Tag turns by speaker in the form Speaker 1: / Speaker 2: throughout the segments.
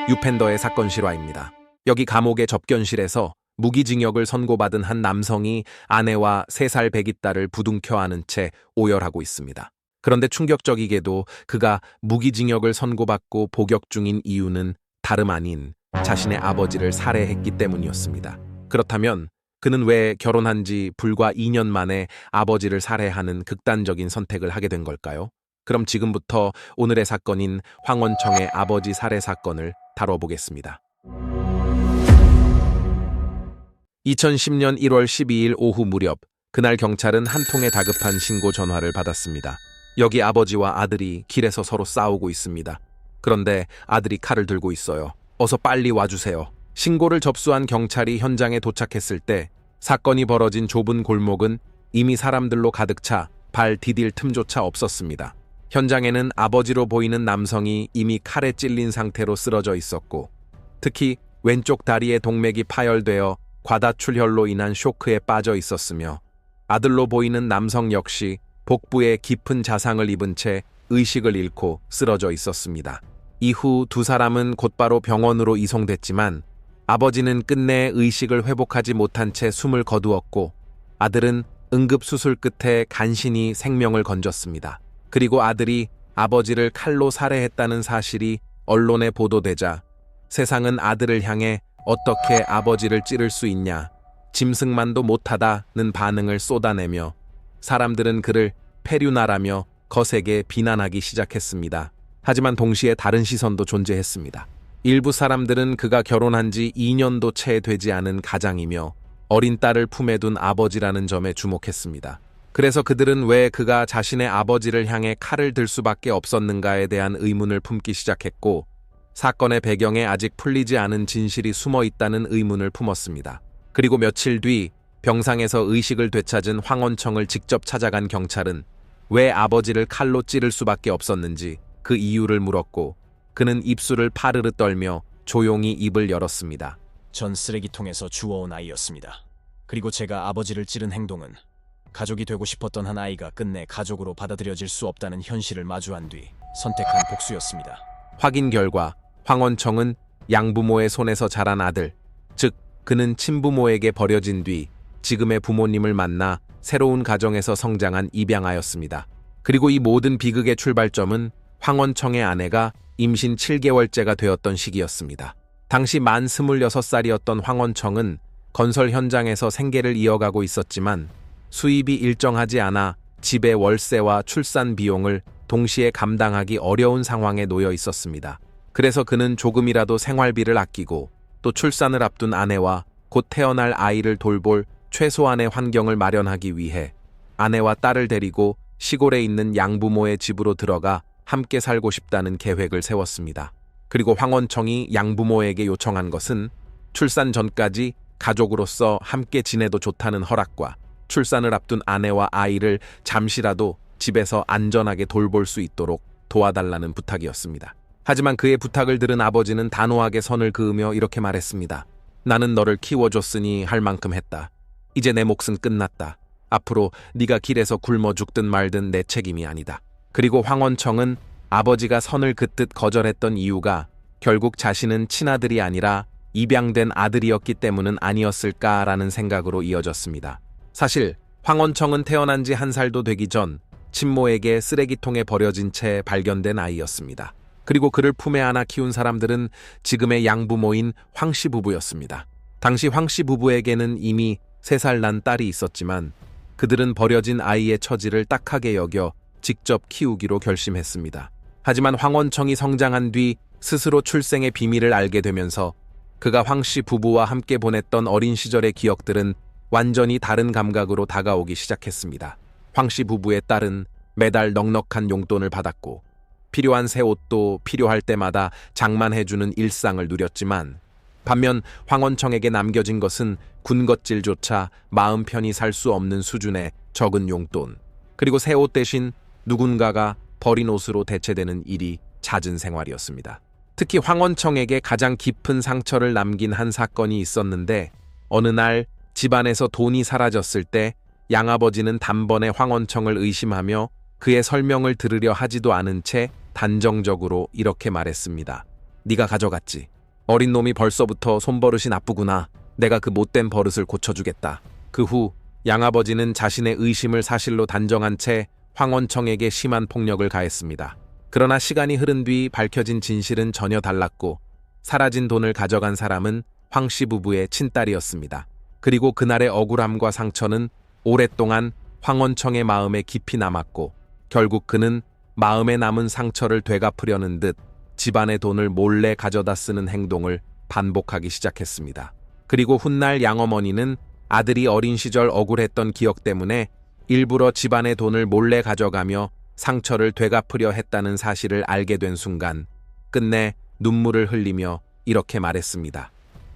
Speaker 1: 유펜더의 사건 실화입니다. 여기 감옥의 접견실에서 무기징역을 선고받은 한 남성이 아내와 3살 배기 딸을 부둥켜 안은 채 오열하고 있습니다. 그런데 충격적이게도 그가 무기징역을 선고받고 복역 중인 이유는 다름 아닌 자신의 아버지를 살해했기 때문이었습니다. 그렇다면 그는 왜 결혼한 지 불과 2년 만에 아버지를 살해하는 극단적인 선택을 하게 된 걸까요? 그럼 지금부터 오늘의 사건인 황원청의 아버지 살해 사건을 다뤄보겠습니다. 2010년 1월 12일 오후 무렵, 그날 경찰은 한 통의 다급한 신고 전화를 받았습니다. 여기 아버지와 아들이 길에서 서로 싸우고 있습니다. 그런데 아들이 칼을 들고 있어요. 어서 빨리 와주세요. 신고를 접수한 경찰이 현장에 도착했을 때 사건이 벌어진 좁은 골목은 이미 사람들로 가득 차 발 디딜 틈조차 없었습니다. 현장에는 아버지로 보이는 남성이 이미 칼에 찔린 상태로 쓰러져 있었고, 특히 왼쪽 다리의 동맥이 파열되어 과다출혈로 인한 쇼크에 빠져 있었으며, 아들로 보이는 남성 역시 복부에 깊은 자상을 입은 채 의식을 잃고 쓰러져 있었습니다. 이후 두 사람은 곧바로 병원으로 이송됐지만 아버지는 끝내 의식을 회복하지 못한 채 숨을 거두었고, 아들은 응급수술 끝에 간신히 생명을 건졌습니다. 그리고 아들이 아버지를 칼로 살해했다는 사실이 언론에 보도되자 세상은 아들을 향해 어떻게 아버지를 찌를 수 있냐, 짐승만도 못하다는 반응을 쏟아내며 사람들은 그를 페류나라며 거세게 비난하기 시작했습니다. 하지만 동시에 다른 시선도 존재했습니다. 일부 사람들은 그가 결혼한 지 2년도 채 되지 않은 가장이며 어린 딸을 품에 둔 아버지라는 점에 주목했습니다. 그래서 그들은 왜 그가 자신의 아버지를 향해 칼을 들 수밖에 없었는가에 대한 의문을 품기 시작했고, 사건의 배경에 아직 풀리지 않은 진실이 숨어 있다는 의문을 품었습니다. 그리고 며칠 뒤 병상에서 의식을 되찾은 황원청을 직접 찾아간 경찰은 왜 아버지를 칼로 찌를 수밖에 없었는지 그 이유를 물었고, 그는 입술을 파르르 떨며 조용히 입을 열었습니다.
Speaker 2: 전 쓰레기통에서 주워온 아이였습니다. 그리고 제가 아버지를 찌른 행동은 가족이 되고 싶었던 한 아이가 끝내 가족으로 받아들여질 수 없다는 현실을 마주한 뒤 선택한 복수였습니다.
Speaker 1: 확인 결과 황원청은 양부모의 손에서 자란 아들, 즉 그는 친부모에게 버려진 뒤 지금의 부모님을 만나 새로운 가정에서 성장한 입양아였습니다. 그리고 이 모든 비극의 출발점은 황원청의 아내가 임신 7개월째가 되었던 시기였습니다. 당시 만 26살이었던 황원청은 건설 현장에서 생계를 이어가고 있었지만 수입이 일정하지 않아 집의 월세와 출산 비용을 동시에 감당하기 어려운 상황에 놓여 있었습니다. 그래서 그는 조금이라도 생활비를 아끼고 또 출산을 앞둔 아내와 곧 태어날 아이를 돌볼 최소한의 환경을 마련하기 위해 아내와 딸을 데리고 시골에 있는 양부모의 집으로 들어가 함께 살고 싶다는 계획을 세웠습니다. 그리고 황원청이 양부모에게 요청한 것은 출산 전까지 가족으로서 함께 지내도 좋다는 허락과 출산을 앞둔 아내와 아이를 잠시라도 집에서 안전하게 돌볼 수 있도록 도와달라는 부탁이었습니다. 하지만 그의 부탁을 들은 아버지는 단호하게 선을 그으며 이렇게 말했습니다. 나는 너를 키워줬으니 할 만큼 했다. 이제 내 몫은 끝났다. 앞으로 네가 길에서 굶어 죽든 말든 내 책임이 아니다. 그리고 황원청은 아버지가 선을 긋듯 거절했던 이유가 결국 자신은 친아들이 아니라 입양된 아들이었기 때문은 아니었을까라는 생각으로 이어졌습니다. 사실 황원청은 태어난 지 1살도 되기 전 친모에게 쓰레기통에 버려진 채 발견된 아이였습니다. 그리고 그를 품에 안아 키운 사람들은 지금의 양부모인 황씨 부부였습니다. 당시 황씨 부부에게는 이미 3살 난 딸이 있었지만 그들은 버려진 아이의 처지를 딱하게 여겨 직접 키우기로 결심했습니다. 하지만 황원청이 성장한 뒤 스스로 출생의 비밀을 알게 되면서 그가 황씨 부부와 함께 보냈던 어린 시절의 기억들은 완전히 다른 감각으로 다가오기 시작했습니다. 황씨 부부의 딸은 매달 넉넉한 용돈을 받았고 필요한 새 옷도 필요할 때마다 장만해주는 일상을 누렸지만, 반면 황원청에게 남겨진 것은 군것질조차 마음 편히 살 수 없는 수준의 적은 용돈, 그리고 새 옷 대신 누군가가 버린 옷으로 대체되는 일이 잦은 생활이었습니다. 특히 황원청에게 가장 깊은 상처를 남긴 한 사건이 있었는데, 어느 날 집안에서 돈이 사라졌을 때 양아버지는 단번에 황원청을 의심하며 그의 설명을 들으려 하지도 않은 채 단정적으로 이렇게 말했습니다. 네가 가져갔지. 어린 놈이 벌써부터 손버릇이 나쁘구나. 내가 그 못된 버릇을 고쳐주겠다. 그 후 양아버지는 자신의 의심을 사실로 단정한 채 황원청에게 심한 폭력을 가했습니다. 그러나 시간이 흐른 뒤 밝혀진 진실은 전혀 달랐고 사라진 돈을 가져간 사람은 황씨 부부의 친딸이었습니다. 그리고 그날의 억울함과 상처는 오랫동안 황원청의 마음에 깊이 남았고 결국 그는 마음에 남은 상처를 되갚으려는 듯 집안의 돈을 몰래 가져다 쓰는 행동을 반복하기 시작했습니다. 그리고 훗날 양어머니는 아들이 어린 시절 억울했던 기억 때문에 일부러 집안의 돈을 몰래 가져가며 상처를 되갚으려 했다는 사실을 알게 된 순간 끝내 눈물을 흘리며 이렇게 말했습니다.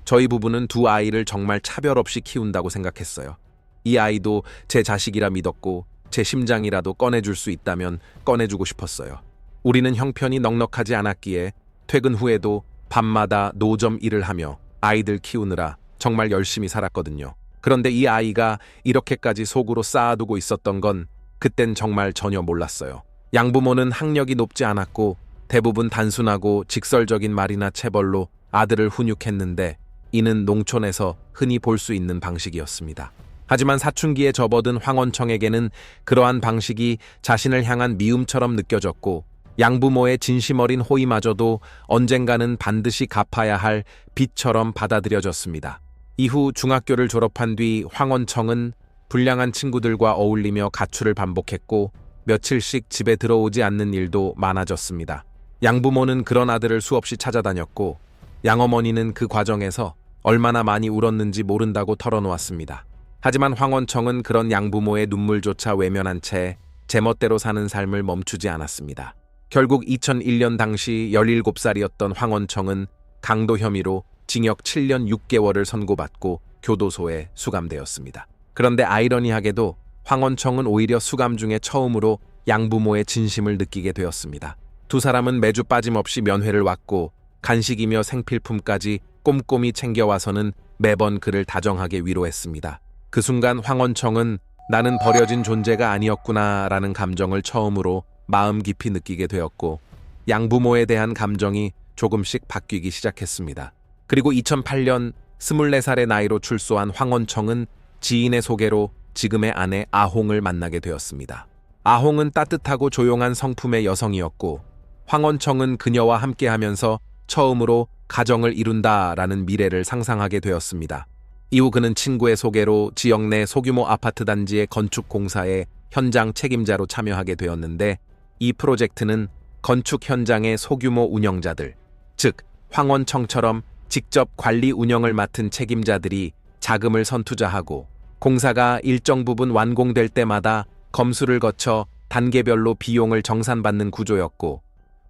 Speaker 1: 저희 부부는 두 아이를 정말 차별 없이 키운다고 생각했어요. 이 아이도 제 자식이라 믿었고 제 심장이라도 꺼내줄 수 있다면 꺼내주고 싶었어요. 우리는 형편이 넉넉하지 않았기에 퇴근 후에도 밤마다 노점 일을 하며 아이들 키우느라 정말 열심히 살았거든요. 그런데 이 아이가 이렇게까지 속으로 쌓아두고 있었던 건 그땐 정말 전혀 몰랐어요. 양부모는 학력이 높지 않았고 대부분 단순하고 직설적인 말이나 체벌로 아들을 훈육했는데 이는 농촌에서 흔히 볼 수 있는 방식이었습니다. 하지만 사춘기에 접어든 황원청에게는 그러한 방식이 자신을 향한 미움처럼 느껴졌고 양부모의 진심 어린 호의마저도 언젠가는 반드시 갚아야 할 빚처럼 받아들여졌습니다. 이후 중학교를 졸업한 뒤 황원청은 불량한 친구들과 어울리며 가출을 반복했고 며칠씩 집에 들어오지 않는 일도 많아졌습니다. 양부모는 그런 아들을 수없이 찾아다녔고 양어머니는 그 과정에서 얼마나 많이 울었는지 모른다고 털어놓았습니다. 하지만 황원청은 그런 양부모의 눈물조차 외면한 채 제멋대로 사는 삶을 멈추지 않았습니다. 결국 2001년 당시 17살이었던 황원청은 강도 혐의로 징역 7년 6개월을 선고받고 교도소에 수감되었습니다. 그런데 아이러니하게도 황원청은 오히려 수감 중에 처음으로 양부모의 진심을 느끼게 되었습니다. 두 사람은 매주 빠짐없이 면회를 왔고 간식이며 생필품까지 꼼꼼히 챙겨와서는 매번 그를 다정하게 위로했습니다. 그 순간 황원청은 나는 버려진 존재가 아니었구나라는 감정을 처음으로 마음 깊이 느끼게 되었고 양부모에 대한 감정이 조금씩 바뀌기 시작했습니다. 그리고 2008년 24살의 나이로 출소한 황원청은 지인의 소개로 지금의 아내 아홍을 만나게 되었습니다. 아홍은 따뜻하고 조용한 성품의 여성이었고 황원청은 그녀와 함께하면서 처음으로 가정을 이룬다라는 미래를 상상하게 되었습니다. 이후 그는 친구의 소개로 지역 내 소규모 아파트 단지의 건축 공사에 현장 책임자로 참여하게 되었는데 이 프로젝트는 건축 현장의 소규모 운영자들, 즉 황원청처럼 직접 관리 운영을 맡은 책임자들이 자금을 선투자하고 공사가 일정 부분 완공될 때마다 검수를 거쳐 단계별로 비용을 정산받는 구조였고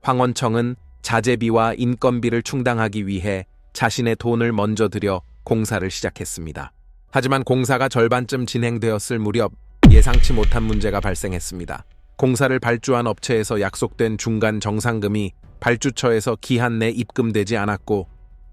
Speaker 1: 황원청은 자재비와 인건비를 충당하기 위해 자신의 돈을 먼저 들여 공사를 시작했습니다. 하지만 공사가 절반쯤 진행되었을 무렵 예상치 못한 문제가 발생했습니다. 공사를 발주한 업체에서 약속된 중간 정상금이 발주처에서 기한 내 입금되지 않았고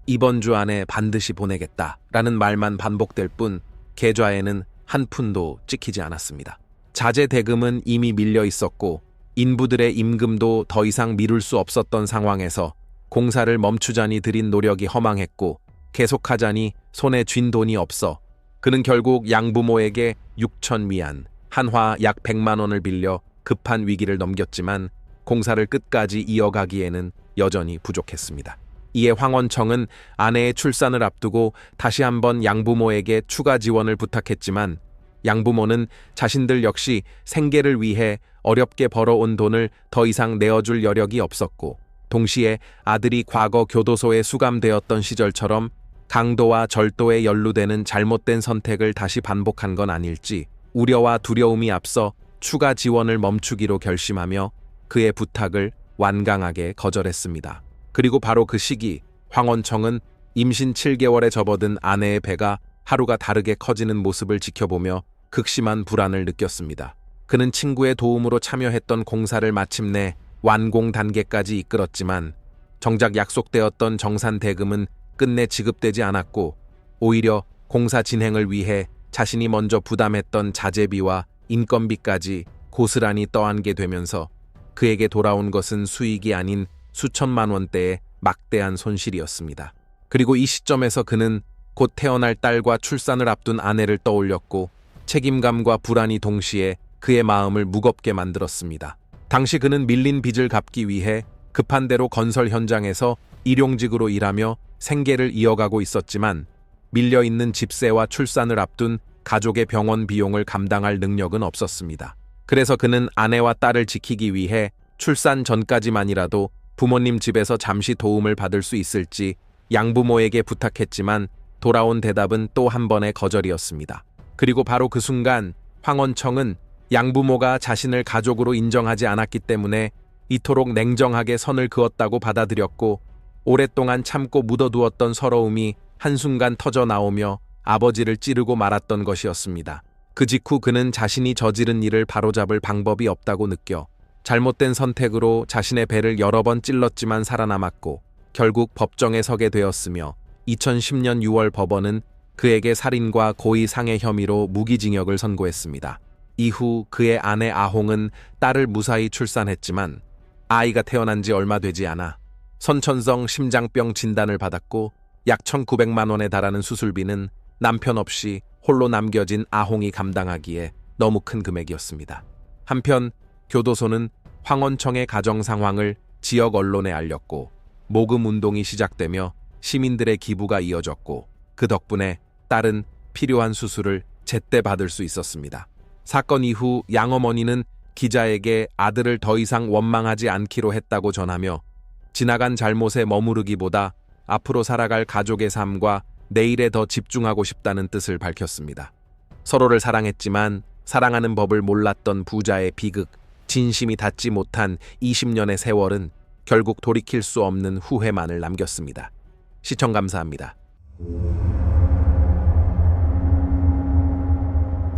Speaker 1: 이번 주 안에 반드시 보내겠다라는 말만 반복될 뿐 계좌에는 한 푼도 찍히지 않았습니다. 자재 대금은 이미 밀려 있었고 인부들의 임금도 더 이상 미룰 수 없었던 상황에서 공사를 멈추자니 들인 노력이 허망했고 계속하자니 손에 쥔 돈이 없어 그는 결국 양부모에게 6천 위안, 한화 약 100만 원을 빌려 급한 위기를 넘겼지만 공사를 끝까지 이어가기에는 여전히 부족했습니다. 이에 황원청은 아내의 출산을 앞두고 다시 한번 양부모에게 추가 지원을 부탁했지만 양부모는 자신들 역시 생계를 위해 어렵게 벌어온 돈을 더 이상 내어줄 여력이 없었고 동시에 아들이 과거 교도소에 수감되었던 시절처럼 강도와 절도에 연루되는 잘못된 선택을 다시 반복한 건 아닐지 우려와 두려움이 앞서 추가 지원을 멈추기로 결심하며 그의 부탁을 완강하게 거절했습니다. 그리고 바로 그 시기 황원청은 임신 7개월에 접어든 아내의 배가 하루가 다르게 커지는 모습을 지켜보며 극심한 불안을 느꼈습니다. 그는 친구의 도움으로 참여했던 공사를 마침내 완공 단계까지 이끌었지만 정작 약속되었던 정산 대금은 끝내 지급되지 않았고 오히려 공사 진행을 위해 자신이 먼저 부담했던 자재비와 인건비까지 고스란히 떠안게 되면서 그에게 돌아온 것은 수익이 아닌 수천만 원대의 막대한 손실이었습니다. 그리고 이 시점에서 그는 곧 태어날 딸과 출산을 앞둔 아내를 떠올렸고 책임감과 불안이 동시에 그의 마음을 무겁게 만들었습니다. 당시 그는 밀린 빚을 갚기 위해 급한 대로 건설 현장에서 일용직으로 일하며 생계를 이어가고 있었지만 밀려있는 집세와 출산을 앞둔 가족의 병원 비용을 감당할 능력은 없었습니다. 그래서 그는 아내와 딸을 지키기 위해 출산 전까지만이라도 부모님 집에서 잠시 도움을 받을 수 있을지 양부모에게 부탁했지만 돌아온 대답은 또 한 번의 거절이었습니다. 그리고 바로 그 순간 황원청은 양부모가 자신을 가족으로 인정하지 않았기 때문에 이토록 냉정하게 선을 그었다고 받아들였고 오랫동안 참고 묻어두었던 서러움이 한순간 터져 나오며 아버지를 찌르고 말았던 것이었습니다. 그 직후 그는 자신이 저지른 일을 바로잡을 방법이 없다고 느껴 잘못된 선택으로 자신의 배를 여러 번 찔렀지만 살아남았고 결국 법정에 서게 되었으며 2010년 6월 법원은 그에게 살인과 고의 상해 혐의로 무기징역을 선고했습니다. 이후 그의 아내 아홍은 딸을 무사히 출산했지만 아이가 태어난 지 얼마 되지 않아 선천성 심장병 진단을 받았고 약 1,900만 원에 달하는 수술비는 남편 없이 홀로 남겨진 아홍이 감당하기에 너무 큰 금액이었습니다. 한편 교도소는 황원청의 가정 상황을 지역 언론에 알렸고 모금 운동이 시작되며 시민들의 기부가 이어졌고 그 덕분에 딸은 필요한 수술을 제때 받을 수 있었습니다. 사건 이후 양어머니는 기자에게 아들을 더 이상 원망하지 않기로 했다고 전하며 지나간 잘못에 머무르기보다 앞으로 살아갈 가족의 삶과 내일에 더 집중하고 싶다는 뜻을 밝혔습니다. 서로를 사랑했지만 사랑하는 법을 몰랐던 부자의 비극, 진심이 닿지 못한 20년의 세월은 결국 돌이킬 수 없는 후회만을 남겼습니다. 시청 감사합니다.